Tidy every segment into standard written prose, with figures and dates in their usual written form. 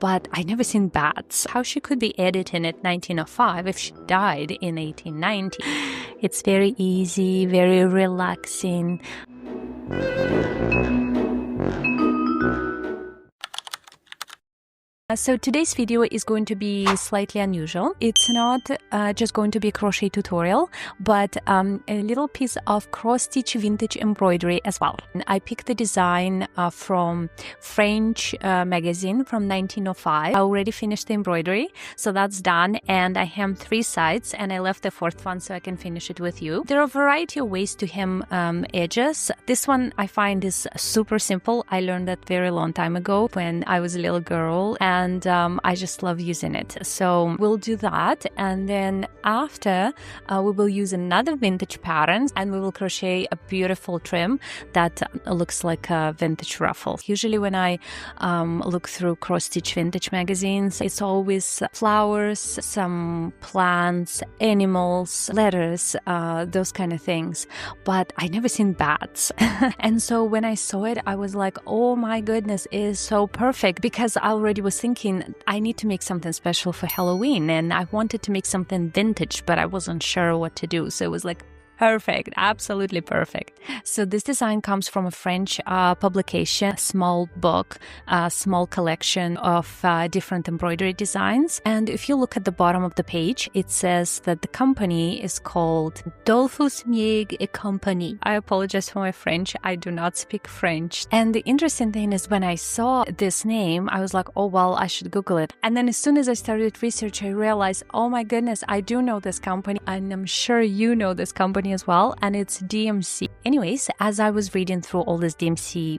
but I never seen bats. How she could be editing at 1905 if she died in 1890? It's very easy, very relaxing. So today's video is going to be slightly unusual. It's not just going to be a crochet tutorial, but a little piece of cross-stitch vintage embroidery as well. I picked the design from French magazine from 1905. I already finished the embroidery, so that's done, and I hemmed 3 sides, and I left the 4th one so I can finish it with you. There are a variety of ways to hem edges. This one I find is super simple. I learned that very long time ago when I was a little girl, and I just love using it. So we'll do that, and then after we will use another vintage pattern, and we will crochet a beautiful trim that looks like a vintage ruffle. Usually when I look through cross-stitch vintage magazines, it's always flowers, some plants, animals, letters, those kind of things, but I never seen bats. And so when I saw it, I was like, oh my goodness, it is so perfect, because I already was thinking I need to make something special for Halloween, and I wanted to make something vintage, but I wasn't sure what to do. So it was like perfect, absolutely perfect. So this design comes from a French publication, a small book, a small collection of different embroidery designs. And if you look at the bottom of the page, it says that the company is called 𝐂𝐡𝐚𝐩𝐭𝐞𝐫𝐬. I apologize for my French, I do not speak French. And the interesting thing is, when I saw this name, I was like, oh well, I should Google it. And then as soon as I started research, I realized, oh my goodness, I do know this company, and I'm sure you know this company as well, and it's DMC. Anyways, as I was reading through all this DMC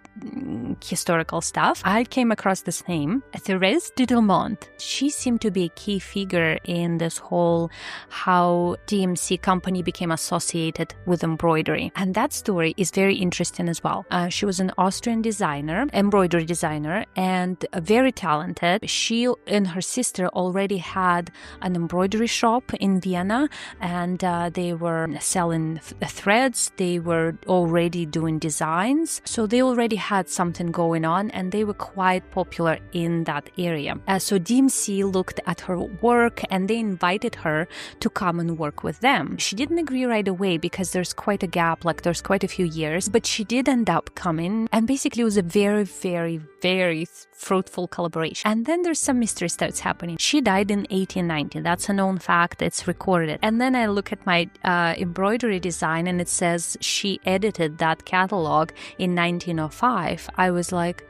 historical stuff, I came across this name, Thérèse Didalmont. She seemed to be a key figure in this whole how DMC company became associated with embroidery, and that story is very interesting as well. She was an Austrian designer, embroidery designer, and very talented. She and her sister already had an embroidery shop in Vienna, and they were selling threads, they were already doing designs, so they already had something going on, and they were quite popular in that area. So DMC looked at her work, and they invited her to come and work with them. She didn't agree right away because there's quite a gap, like there's quite a few years, but she did end up coming, and basically it was a very, very, very fruitful collaboration. And then there's some mystery starts happening. She died in 1890. That's a known fact. It's recorded. And then I look at my embroidery design, and it says she edited that catalog in 1905. I was like,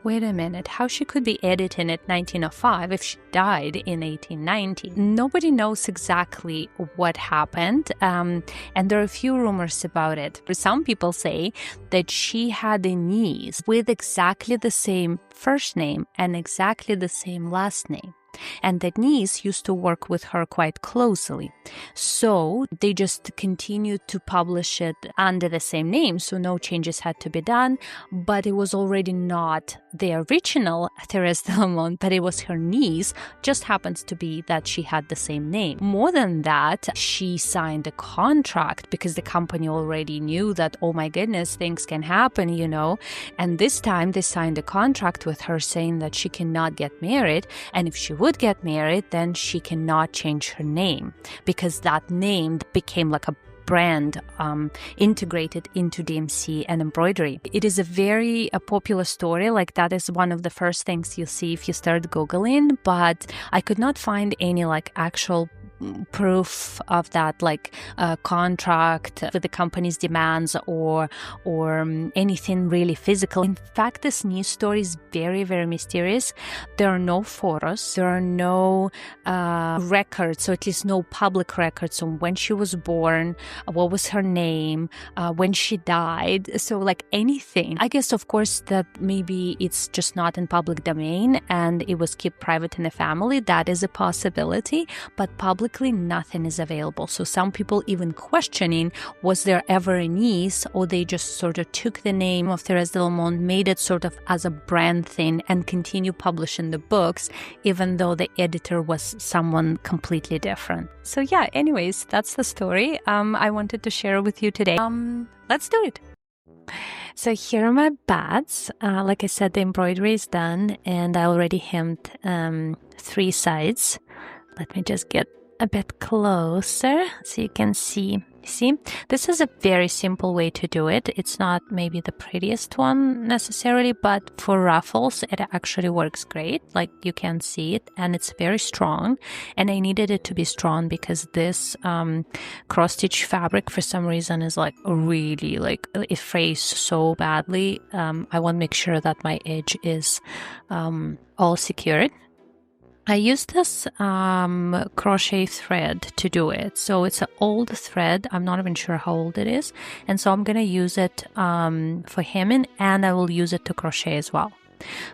wait a minute, how she could be editing at 1905 if she died in 1890? Nobody knows exactly what happened, and there are a few rumors about it. Some people say that she had a niece with exactly the same first name and exactly the same last name, and that niece used to work with her quite closely. So they just continued to publish it under the same name, so no changes had to be done, but it was already not the original Thérèse Didalmont, but it was her niece. Just happens to be that she had the same name. More than that, she signed a contract because the company already knew that, oh my goodness, things can happen, you know, and this time they signed a contract with her saying that she cannot get married, and if she would get married, then she cannot change her name, because that name became like a brand integrated into DMC and embroidery. It is a very popular story. Like, that is one of the first things you'll see if you start Googling, but I could not find any like actual proof of that, like a contract with the company's demands or anything really physical. In fact, this news story is very, very mysterious. There are no photos, there are no records, or at least no public records on when she was born, what was her name, when she died. So like anything, I guess, of course, that maybe it's just not in public domain and it was kept private in the family. That is a possibility, but publicly nothing is available. So some people even questioning, was there ever a niece, or they just sort of took the name of Thérèse Didalmont, made it sort of as a brand thing, and continue publishing the books, even though the editor was someone completely different. So yeah, anyways, that's the story I wanted to share with you today. Let's do it. So here are my bats. Like I said, the embroidery is done and I already hemmed 3 sides. Let me just get a bit closer so you can see. See, this is a very simple way to do it. It's not maybe the prettiest one necessarily, but for ruffles, it actually works great. Like you can see it and it's very strong. And I needed it to be strong because this cross stitch fabric for some reason is like really like it frays so badly. I want to make sure that my edge is all secured. I use this crochet thread to do it. So it's an old thread. I'm not even sure how old it is. And so I'm going to use it for hemming and I will use it to crochet as well.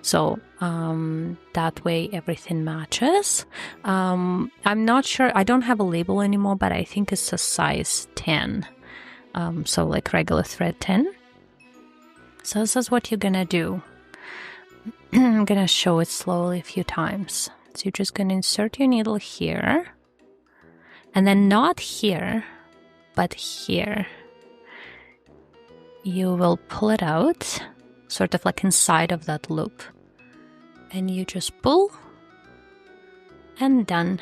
So that way everything matches. I'm not sure. I don't have a label anymore, but I think it's a size 10. So like regular thread 10. So this is what you're going to do. I'm going to show it slowly a few times. So you're just going to insert your needle here, and then not here, but here. You will pull it out, sort of like inside of that loop. And you just pull, and done.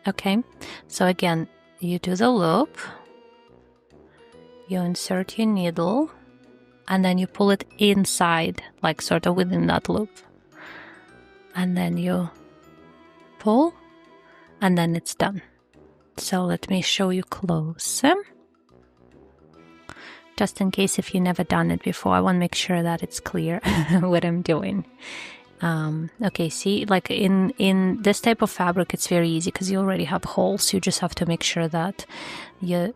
Okay, so again, you do the loop, you insert your needle, and then you pull it inside, like sort of within that loop. And then you pull, and then it's done. So let me show you closer. Just in case if you've never done it before, I want to make sure that it's clear what I'm doing. Okay, see, like in this type of fabric, it's very easy because you already have holes. You just have to make sure that you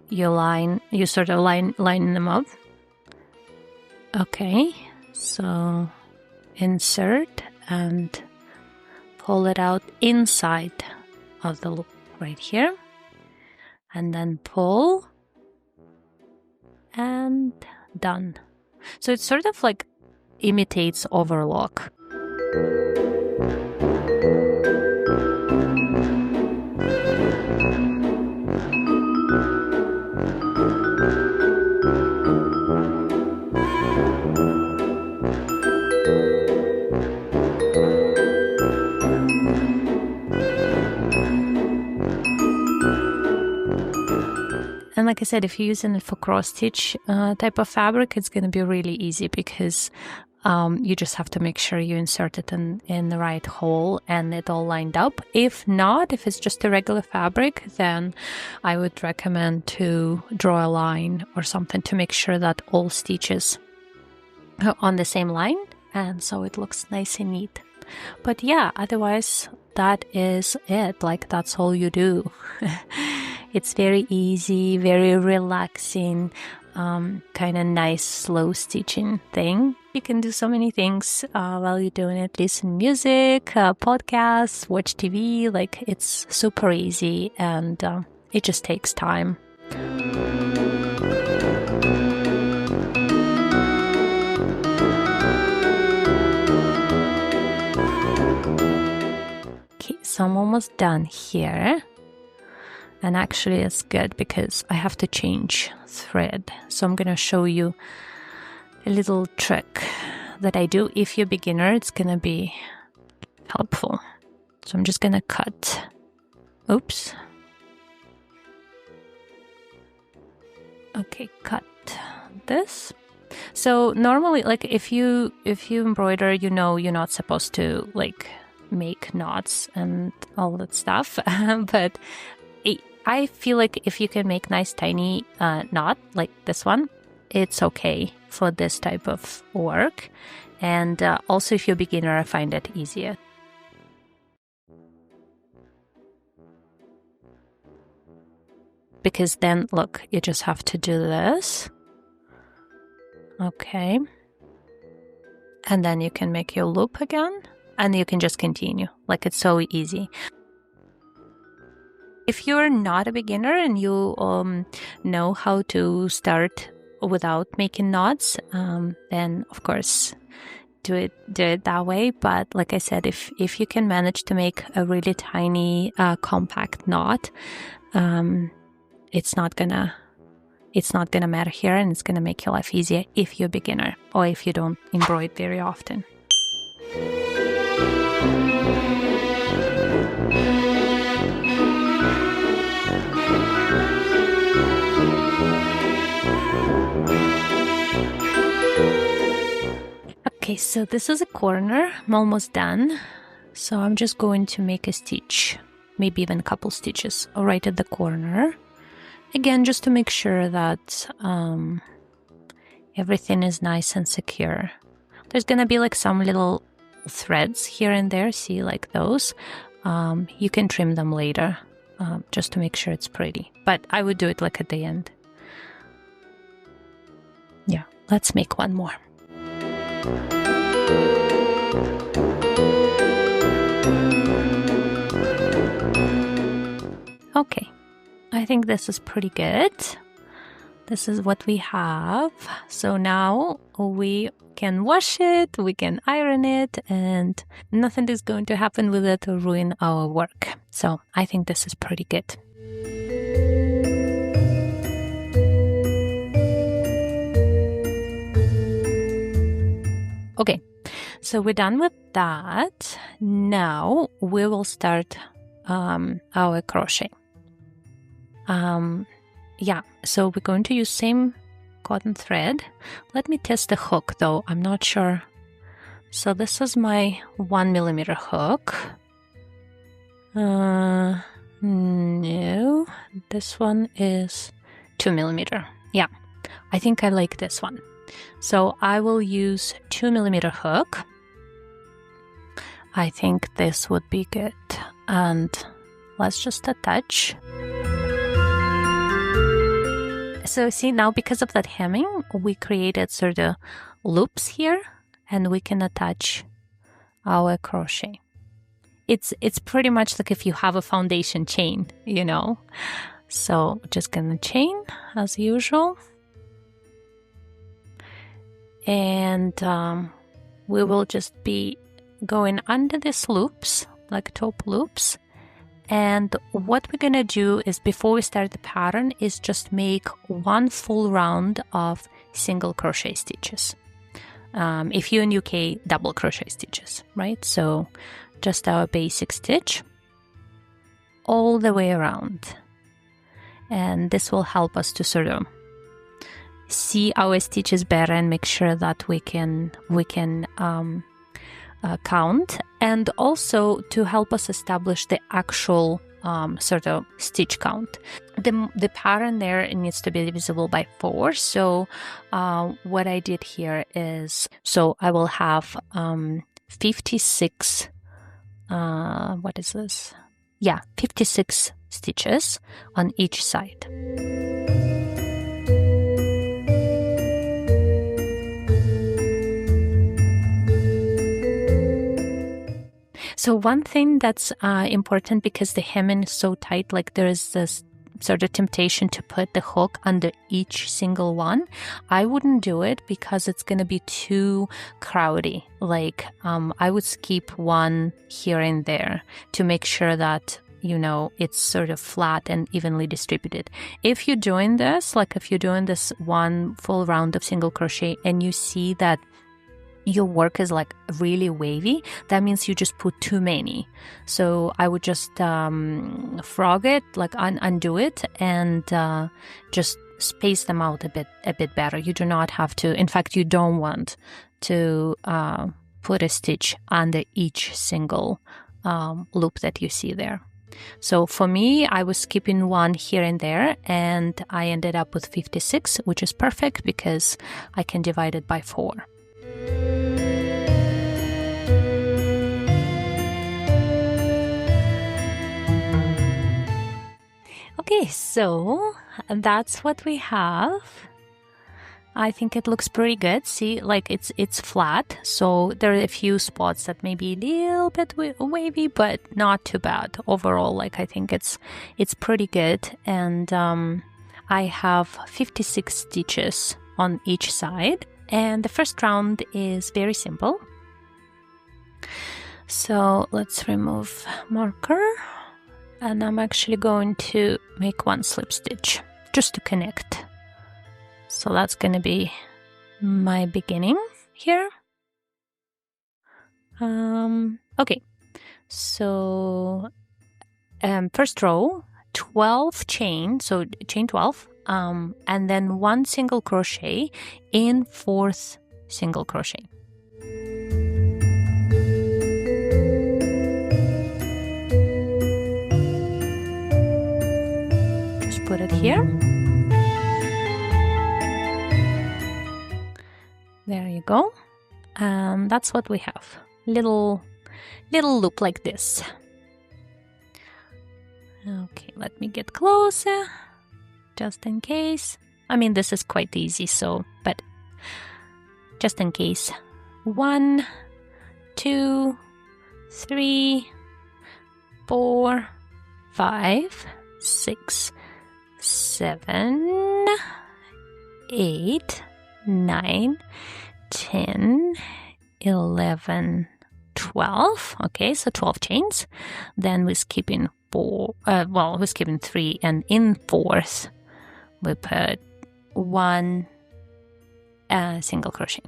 sort of line them up. Okay, so insert and pull it out inside of the loop right here, and then pull, and done. So it sort of like imitates overlock. And like I said, if you're using it for cross stitch type of fabric, it's going to be really easy because you just have to make sure you insert it in the right hole and it all lined up. If not, if it's just a regular fabric, then I would recommend to draw a line or something to make sure that all stitches are on the same line, and so it looks nice and neat. But yeah, otherwise that is it. Like that's all you do. It's very easy, very relaxing, kind of nice slow stitching thing. You can do so many things while you're doing it. Listen music, podcasts, watch TV. Like it's super easy, and it just takes time. Okay, so I'm almost done here. And actually it's good because I have to change thread. So I'm going to show you a little trick that I do. If you're a beginner, it's going to be helpful. So I'm just going to cut. Oops. Okay, cut this. So normally, like if you embroider, you know you're not supposed to like make knots and all that stuff. But I feel like if you can make nice tiny knot like this one, it's okay for this type of work. And also if you're a beginner, I find it easier. Because then, look, you just have to do this. Okay. And then you can make your loop again, and you can just continue. Like it's so easy. If you're not a beginner and you know how to start without making knots, then of course do it that way. But like I said, if you can manage to make a really tiny compact knot, it's not gonna it's not gonna matter here, and it's gonna make your life easier if you're a beginner or if you don't embroider very often. Okay, so this is a corner. I'm almost done. So I'm just going to make a stitch, maybe even a couple stitches right at the corner. Again, just to make sure that everything is nice and secure. There's gonna be like some little threads here and there, see, like those. You can trim them later, just to make sure it's pretty. But I would do it like at the end. Yeah, let's make one more. Okay, I think this is pretty good. This is what we have. So now we can wash it, we can iron it, and nothing is going to happen with it to ruin our work. So I think this is pretty good. Okay, so we're done with that. Now we will start our crochet. Yeah, so we're going to use same cotton thread. Let me test the hook though, I'm not sure. So this is my 1mm hook. No, this one is 2mm. Yeah, I think I like this one. So I will use 2mm hook. I think this would be good. And let's just attach. So see, now because of that hemming, we created sort of loops here, and we can attach our crochet. It's pretty much like if you have a foundation chain, you know. So just gonna chain as usual. And we will just be going under these loops, like top loops. And what we're gonna do is, before we start the pattern, is just make one full round of single crochet stitches. If you're in UK, double crochet stitches, right? So just our basic stitch all the way around. And this will help us to sort of see our stitches better and make sure that we can count, and also to help us establish the actual sort of stitch count. The pattern there needs to be visible by 4. So what I did here is, so I will have 56 what is this? Yeah, 56 stitches on each side. So one thing that's important, because the hemming is so tight, like there is this sort of temptation to put the hook under each single one. I wouldn't do it because it's going to be too crowdy. Like I would skip one here and there to make sure that, you know, it's sort of flat and evenly distributed. If you're doing this, like if you're doing this one full round of single crochet and you see that your work is like really wavy, that means you just put too many. So I would just frog it, like undo it, and just space them out a bit better. You do not have to, in fact, you don't want to put a stitch under each single loop that you see there. So for me, I was skipping one here and there, and I ended up with 56, which is perfect because I can divide it by 4. Okay, so that's what we have. I think it looks pretty good. See, like it's flat, so there are a few spots that may be a little bit wavy, but not too bad overall. Like I think it's pretty good, and I have 56 stitches on each side, and the first round is very simple. So let's remove marker, and I'm actually going to make one slip stitch just to connect So that's gonna be my beginning here. Okay, so first row, 12 chain, so chain 12, and then 1 single crochet in 4th single crochet. Just put it here. There you go. And that's what we have. Little loop like this. Okay, let me get closer, just in case. I mean, this is quite easy, so, but just in case. 1, 2, 3, 4, 5, 6, 7, 8, 9, 10, 11, 12. Okay, so 12 chains. Then we're skipping 4, we're skipping 3, and in 4th we put 1 single crochet.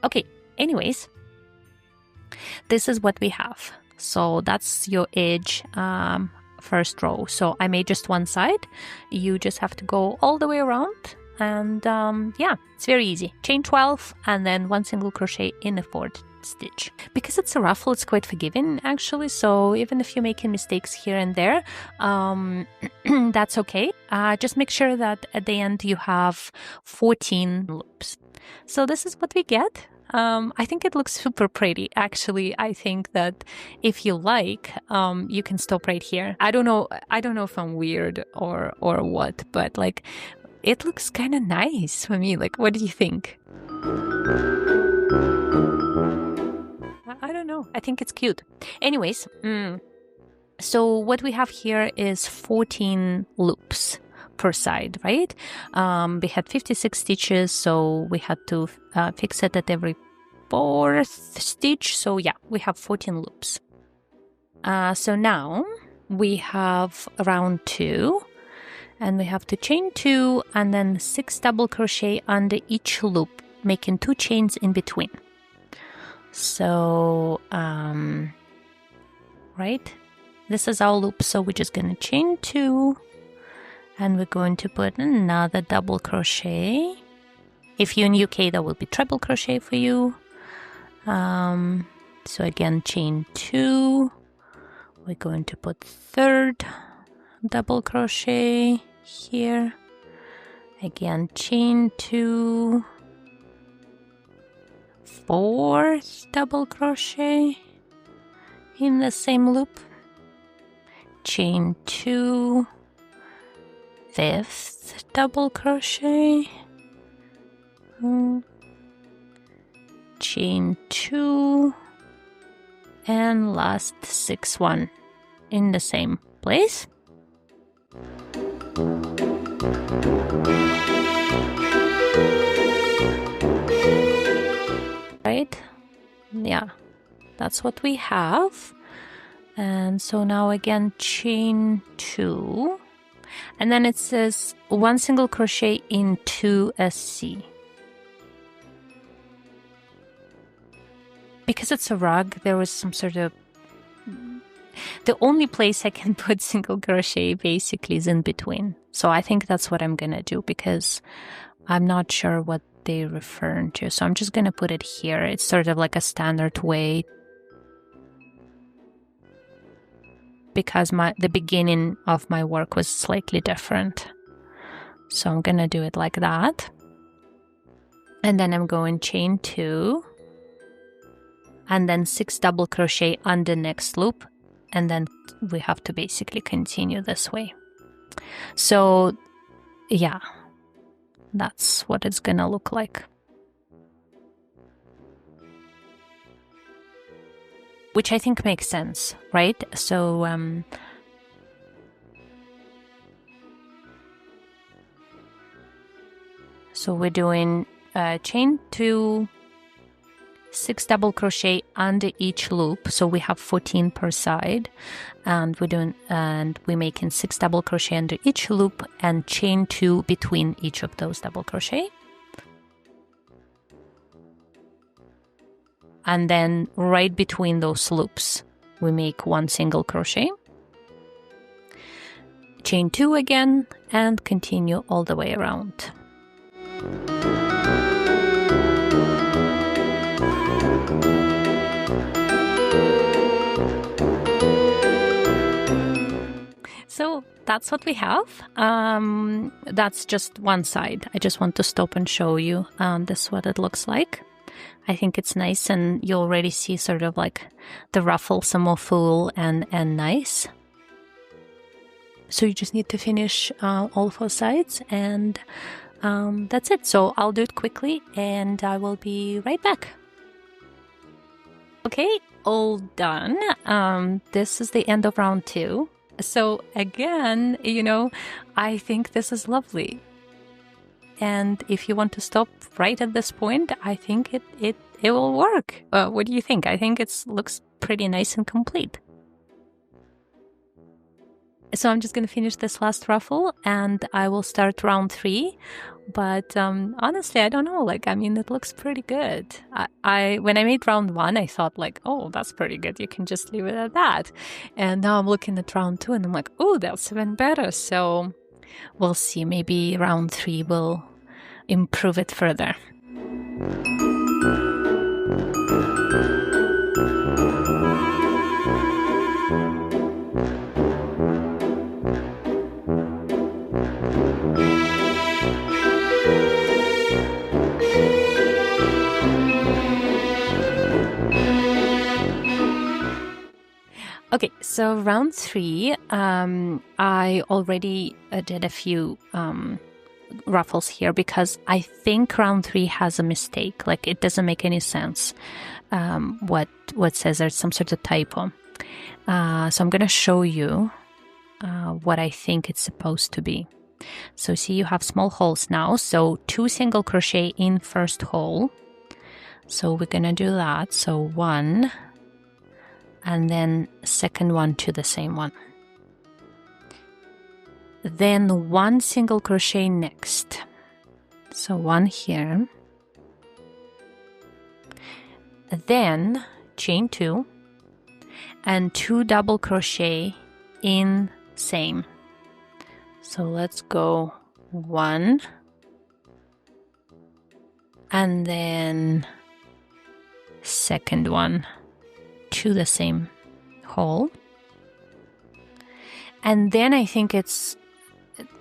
Okay, anyways, this is what we have. So that's your edge first row. So I made just one side. You just have to go all the way around, and yeah, it's very easy. Chain 12 and then 1 single crochet in the 4th stitch. Because it's a ruffle, it's quite forgiving actually, so even if you're making mistakes here and there, that's okay. Just make sure that at the end you have 14 loops. So this is what we get. I think it looks super pretty. Actually, I think that if you like, you can stop right here. I don't know if I'm weird or what, but like, it looks kind of nice for me. Like, what do you think? I don't know. I think it's cute. Anyways, so what we have here is 14 loops per side, right? We had 56 stitches, so we had to fix it at every 4th stitch. So yeah, we have 14 loops. So now we have round 2, and we have to chain 2 and then 6 double crochet under each loop, making 2 chains in between. So right, this is our loop, so we're just gonna chain 2, and we're going to put another double crochet. If you're in UK, that will be treble crochet for you. So again, chain 2, we're going to put 3rd double crochet here, again chain 2, 4th double crochet in the same loop, chain 2, 5th double crochet, chain 2, and last 6th one in the same place. Right? Yeah, that's what we have. And so now again, chain 2, and then it says 1 single crochet in 2 SC. Because it's a rug, there was some sort of... The only place I can put single crochet basically is in between. So I think that's what I'm gonna do, because I'm not sure what they're referring to. So I'm just gonna put it here. It's sort of like a standard way, because the beginning of my work was slightly different. So I'm gonna do it like that. And then I'm going chain 2, and then 6 double crochet under next loop, and then we have to basically continue this way. So yeah, that's what it's gonna look like. Which I think makes sense, right? So So we're doing chain 2, 6 double crochet under each loop, so we have 14 per side, and we're making 6 double crochet under each loop and chain 2 between each of those double crochet, and then right between those loops we make 1 single crochet, chain 2 again, and continue all the way around. So that's what we have. That's just one side. I just want to stop and show you this is what it looks like. I think it's nice, and you already see sort of like the ruffle, some more full and nice. So you just need to finish all 4 sides, and that's it. So I'll do it quickly and I will be right back. Okay, all done. This is the end of round 2. So again, you know, I think this is lovely. And if you want to stop right at this point, I think it will work. What do you think? I think it looks pretty nice and complete. So I'm just going to finish this last ruffle and I will start round 3. But honestly, I don't know. Like, I mean, it looks pretty good. When I made round 1, I thought like, oh, that's pretty good. You can just leave it at that. And now I'm looking at round 2 and I'm like, oh, that's even better. So we'll see. Maybe round 3 will improve it further. Okay, so round 3, I already did a few ruffles here because I think round 3 has a mistake. Like, it doesn't make any sense. What says there's some sort of typo. So I'm going to show you what I think it's supposed to be. So see, you have small holes now. So 2 single crochet in first hole. So we're going to do that. So 1. And then second one to the same one. Then 1 single crochet next. So 1 here. Then chain 2 and 2 double crochet in same. So let's go 1 and then second one to the same hole. And then I think it's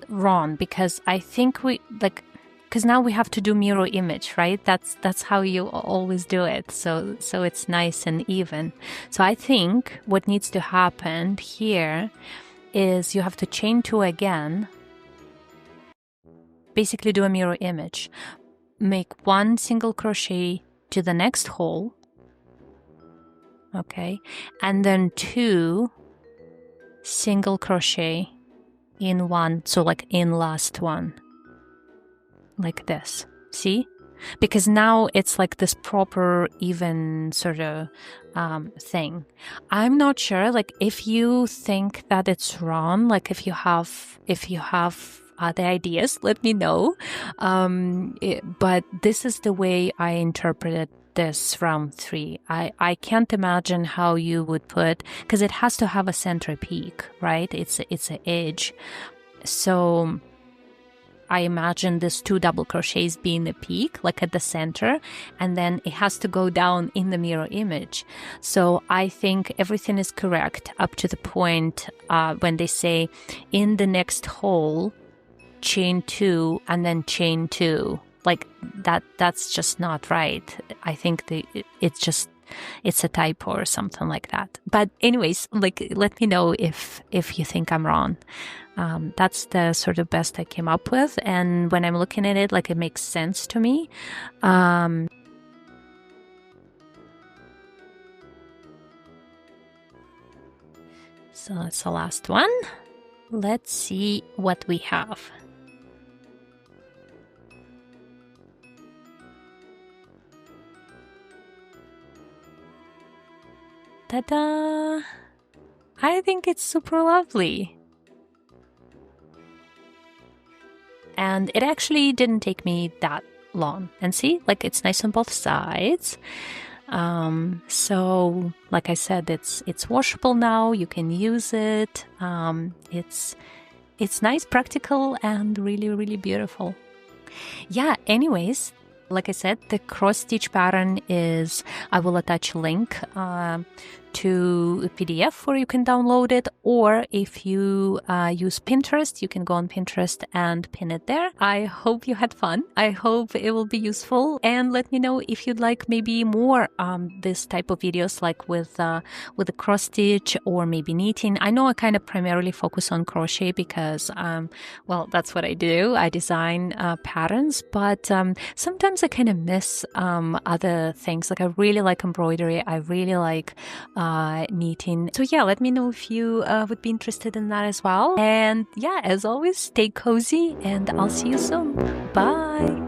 wrong because I think because now we have to do mirror image, right? That's how you always do it. So it's nice and even. So I think what needs to happen here is you have to chain 2 again, basically do a mirror image, make 1 single crochet to the next hole. Okay, and then 2 single crochet in 1, so like in last one, like this. See? Because now it's like this proper even sort of thing. I'm not sure, like, if you think that it's wrong, like if you have other ideas, let me know. But this is the way I interpreted this round 3. I can't imagine how you would put, because it has to have a center peak, right? It's an edge. So I imagine this 2 double crochets being the peak, like at the center, and then it has to go down in the mirror image. So I think everything is correct up to the point when they say in the next hole, chain 2 and then chain 2. Like that's just not right. I think it's a typo or something like that. But anyways, like, let me know if you think I'm wrong. That's the sort of best I came up with, and when I'm looking at it, like, it makes sense to me. So that's the last one. Let's see what we have. Ta-da! I think it's super lovely. And it actually didn't take me that long. And see, like it's nice on both sides. So like I said, it's washable now. You can use it. It's nice, practical, and really, really beautiful. Yeah, anyways, like I said, the cross stitch pattern is, I will attach a link to a PDF where you can download it, or if you use Pinterest, you can go on Pinterest and pin it there. I hope you had fun. I hope it will be useful, and let me know if you'd like maybe more this type of videos, like with the cross stitch or maybe knitting. I know I kind of primarily focus on crochet because well, that's what I do. I design patterns, but sometimes I kind of miss other things. Like I really like embroidery. I really like knitting. So yeah, let me know if you would be interested in that as well. And yeah, as always, stay cozy, and I'll see you soon. Bye.